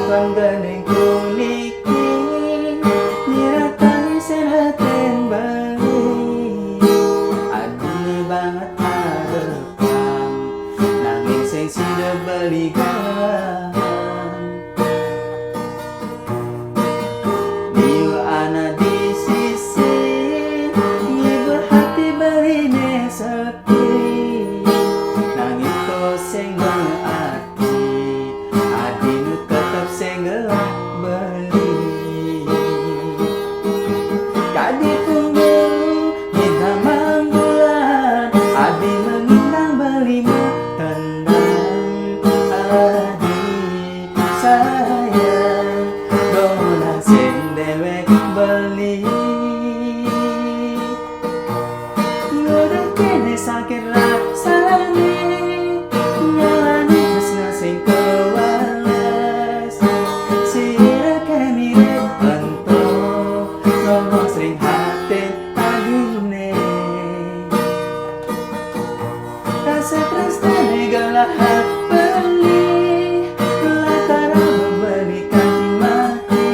pangganeng kuniki niratang seraten balik adili banget harapan nanging sing sida balikan Dio ana di sisi ngibur hati berine sepi nanging to sing maati adinu tetap sing gelap beli kadi punggung hitamang bulan adi menginang belimu tendang adi sayang dona sing dewek beli ngudang kene sakit rasane nyalani tresna sing kewalas sira kemire ento ngomong sering hati agune rasa tresna galak beli latara memberikan mati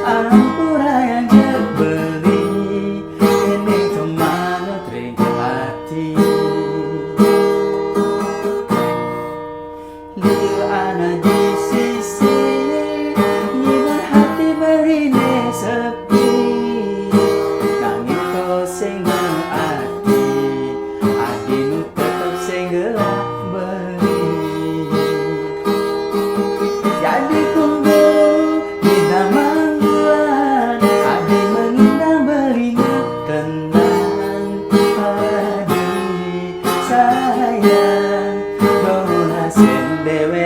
ampura yang beli ini cuma nutring hati Dio ana di sisi ngibur hati berine sepi nanging to sing maati adinu tetep sing gelap beli jadi punggung hitamang bulan adi menginang belimu tendang adi sayang dona sen dewe